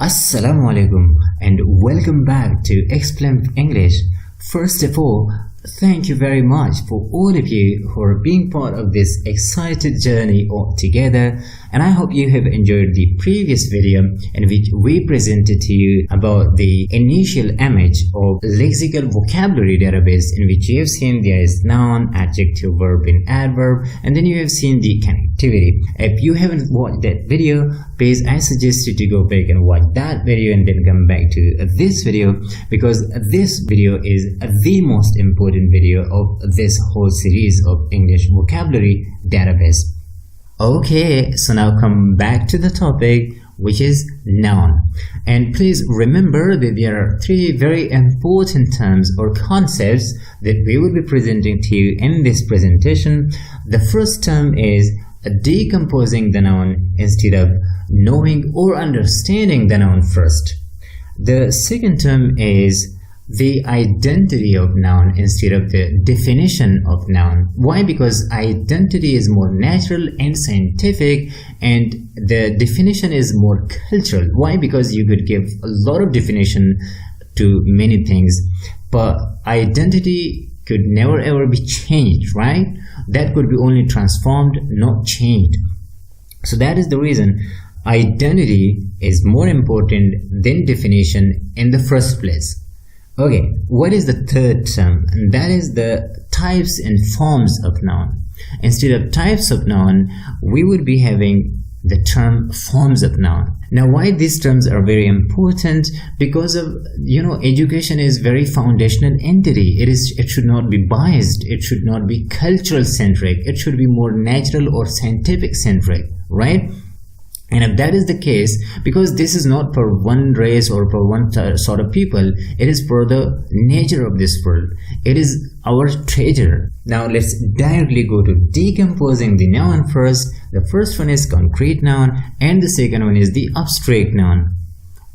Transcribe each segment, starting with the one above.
Assalamu alaikum and welcome back to Explain English. First of all, thank you very much for all of you who are being part of this excited journey all together, and I hope you have enjoyed the previous video in which we presented to you about the initial image of lexical vocabulary database, in which you have seen there is noun, adjective, verb and adverb, and then you have seen the connectivity. If you haven't watched that video, please I suggest you to go back and watch that video and then come back to this video, because this video is the most important video of this whole series of English vocabulary database. Okay, so now come back to the topic, which is noun. And please remember that there are three very important terms or concepts that we will be presenting to you in this presentation. The first term is decomposing the noun instead of knowing or understanding the noun first. The second term is the identity of noun instead of the definition of noun. Why? Because identity is more natural and scientific, and the definition is more cultural. Why? Because you could give a lot of definition to many things, but identity could never ever be changed, right? That could be only transformed, not changed. So that is the reason identity is more important than definition in the first place. Okay, what is the third term? And that is the types and forms of noun. Instead of types of noun, we would be having the term forms of noun. Now, why these terms are very important? Because of, education is very foundational entity. It should not be biased. It should not be cultural centric. It should be more natural or scientific centric, right? And if that is the case, because this is not for one race or for one sort of people, it is for the nature of this world. It is our treasure. Now let's directly go to decomposing the noun first. The first one is concrete noun and the second one is the abstract noun.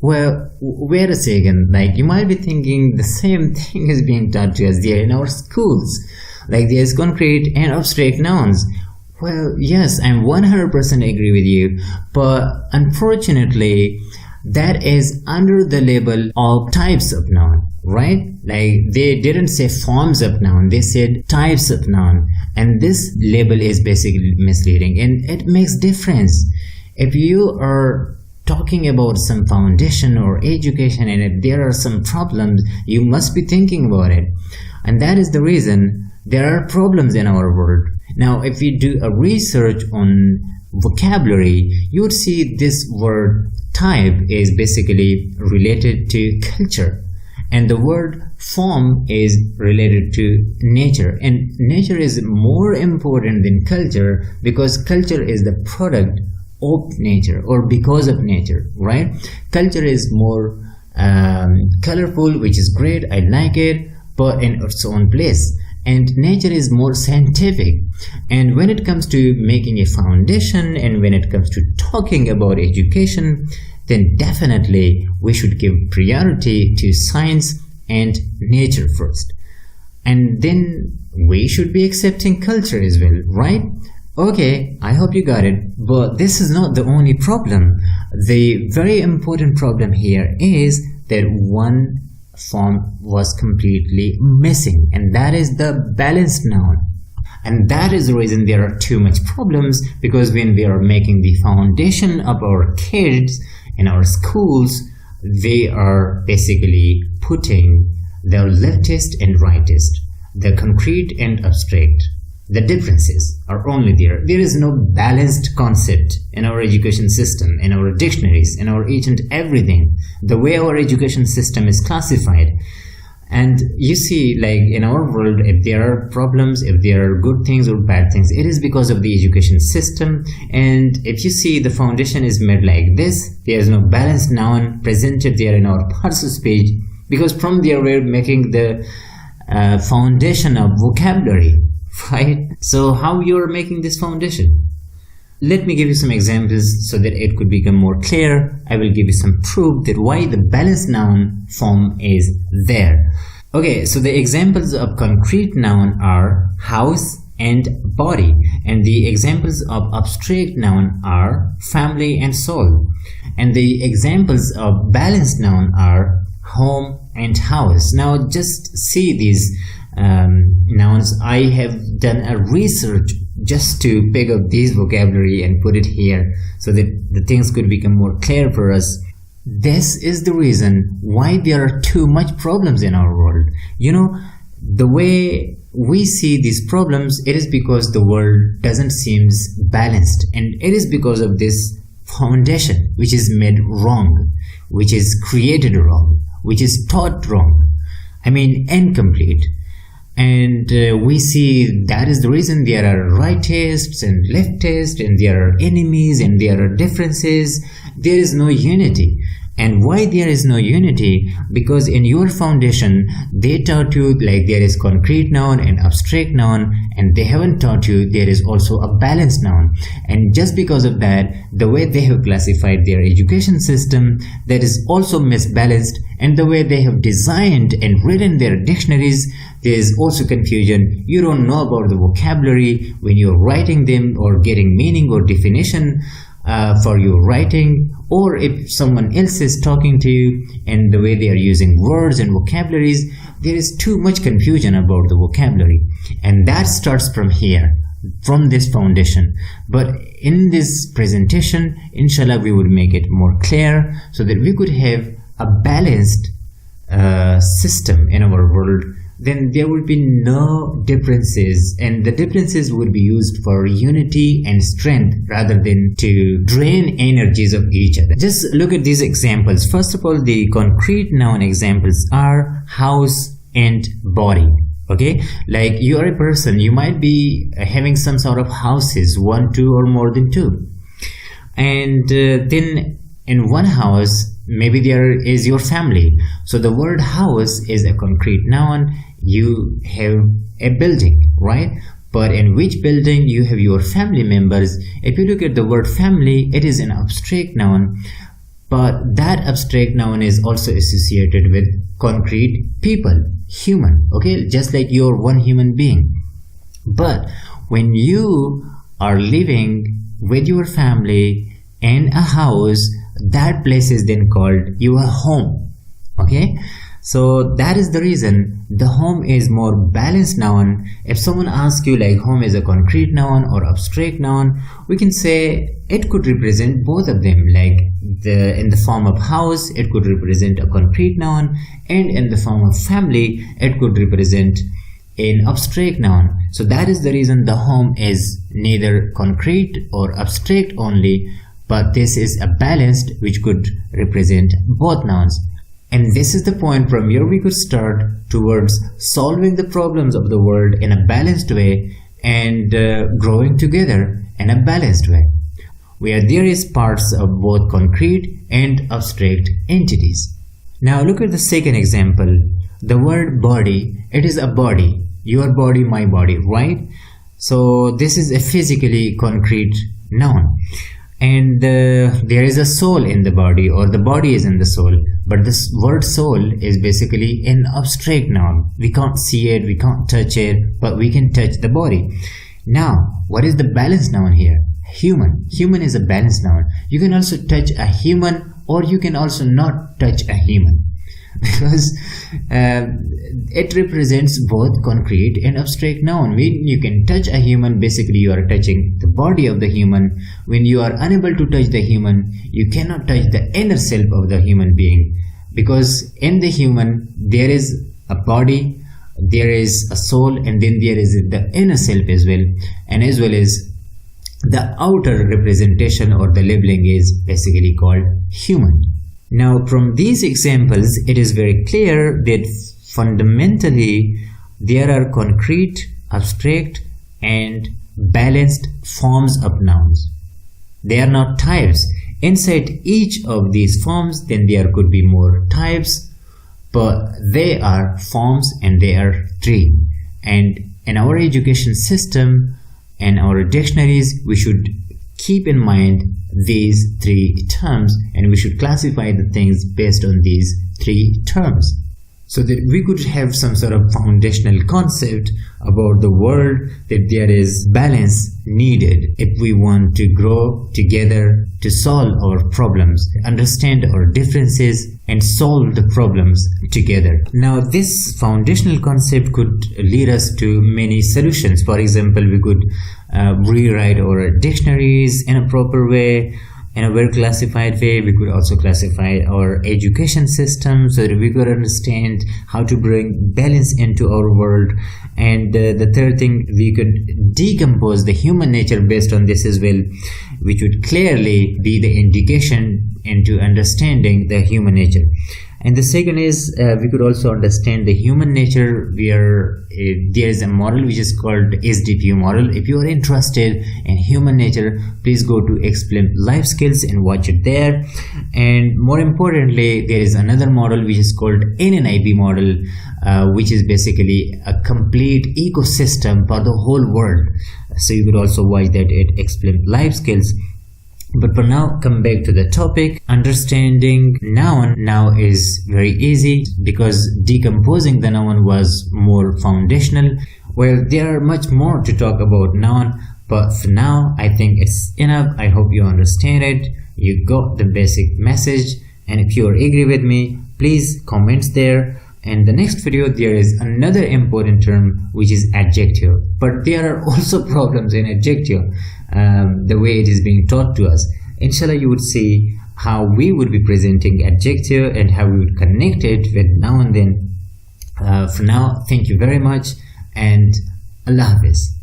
Well, wait a second, like you might be thinking the same thing is being taught to us there in our schools. Like there is concrete and abstract nouns. Well, yes, I'm 100% agree with you, but unfortunately, that is under the label of types of noun, right? Like they didn't say forms of noun, they said types of noun, and this label is basically misleading, and it makes difference. If you are talking about some foundation or education, and if there are some problems, you must be thinking about it, and that is the reason there are problems in our world. Now, if you do a research on vocabulary, you would see this word type is basically related to culture, and the word form is related to nature, and nature is more important than culture because culture is the product of nature or because of nature, right? Culture is more colorful, which is great, I like it, but in its own place. And nature is more scientific. And when it comes to making a foundation and when it comes to talking about education, then definitely we should give priority to science and nature first. And then we should be accepting culture as well, right? Okay, I hope you got it. But this is not the only problem. The very important problem here is that one form was completely missing, and that is the balanced noun. And that is the reason there are too much problems, because when we are making the foundation of our kids in our schools, they are basically putting the leftist and rightist, the concrete and abstract. The differences are only there. There is no balanced concept in our education system, in our dictionaries, in our each and everything, the way our education system is classified. And you see, like in our world, if there are problems, if there are good things or bad things, it is because of the education system. And if you see the foundation is made like this, there is no balanced noun presented there in our parts of speech, because from there we're making the foundation of vocabulary. Right? So how you're making this foundation? Let me give you some examples so that it could become more clear. I will give you some proof that why the balanced noun form is there. Okay, so the examples of concrete noun are house and body, and the examples of abstract noun are family and soul. And the examples of balanced noun are home and house. Now just see these nouns. I have done a research just to pick up this vocabulary and put it here so that the things could become more clear for us. This is the reason why there are too much problems in our world. You know, the way we see these problems, it is because the world doesn't seem balanced, and it is because of this foundation which is made wrong, which is created wrong, which is taught wrong, I mean incomplete. And we see that is the reason there are rightists and leftists, and there are enemies and there are differences. There is no unity. And why there is no unity? Because in your foundation they taught you like there is concrete noun and abstract noun, and they haven't taught you there is also a balanced noun. And just because of that, the way they have classified their education system, that is also misbalanced, and the way they have designed and written their dictionaries, there is also confusion. You don't know about the vocabulary when you're writing them or getting meaning or definition for your writing, or if someone else is talking to you and the way they are using words and vocabularies, there is too much confusion about the vocabulary. And that starts from here, from this foundation. But in this presentation, inshallah, we would make it more clear so that we could have a balanced system in our world. Then there would be no differences, and the differences would be used for unity and strength rather than to drain energies of each other. Just look at these examples. First of all, the concrete noun examples are house and body. Okay, like you are a person, you might be having some sort of houses, 1, 2 or more than 2, and then in one house maybe there is your family. So the word house is a concrete noun. You have a building, right? But in which building you have your family members. If you look at the word family, it is an abstract noun, but that abstract noun is also associated with concrete people, human, okay, just like you're one human being. But when you are living with your family in a house, that place is then called your home. Okay, so that is the reason the home is more balanced noun. If someone asks you like home is a concrete noun or abstract noun, we can say it could represent both of them. Like in the form of house, it could represent a concrete noun, and in the form of family, it could represent an abstract noun. So that is the reason the home is neither concrete or abstract only, but this is a balanced which could represent both nouns. And this is the point from here we could start towards solving the problems of the world in a balanced way and growing together in a balanced way, where there is parts of both concrete and abstract entities. Now look at the second example. The word body, it is a body, your body, my body, right? So this is a physically concrete noun. And there is a soul in the body, or the body is in the soul, but this word soul is basically an abstract noun. We can't see it, we can't touch it, but we can touch the body. Now what is the balanced noun here? Human. Human is a balanced noun. You can also touch a human, or you can also not touch a human, because it represents both concrete and abstract noun. When you can touch a human, basically you are touching the body of the human. When you are unable to touch the human, you cannot touch the inner self of the human being, because in the human there is a body, there is a soul, and then there is the inner self as well, and as well as the outer representation or the labeling is basically called human. Now from these examples, it is very clear that fundamentally there are concrete, abstract and balanced forms of nouns. They are not types. Inside each of these forms, then there could be more types, but they are forms, and they are 3. And in our education system and our dictionaries, we should keep in mind these 3 terms, and we should classify the things based on these 3 terms. so that we could have some sort of foundational concept about the world, that there is balance needed if we want to grow together to solve our problems, understand our differences and solve the problems together. Now this foundational concept could lead us to many solutions. For example, we could rewrite our dictionaries in a proper way, in a well classified way. We could also classify our education system so that we could understand how to bring balance into our world. And the third thing, we could decompose the human nature based on this as well, which would clearly be the indication into understanding the human nature. And the second is we could also understand the human nature where there is a model which is called SDPU model. If you are interested in human nature, please go to Explain Life Skills and watch it there. And more importantly, there is another model which is called NNIP model, which is basically a complete ecosystem for the whole world. So you could also watch that at Explain Life Skills. But for now, come back to the topic. Understanding noun now is very easy because decomposing the noun was more foundational. Well, there are much more to talk about noun, but for now, I think it's enough. I hope you understand it. You got the basic message. And if you agree with me, please comment there. In the next video, there is another important term which is adjective. But there are also problems in adjective, the way it is being taught to us. Inshallah, you would see how we would be presenting adjective and how we would connect it with noun then. For now, thank you very much and Allah Hafiz.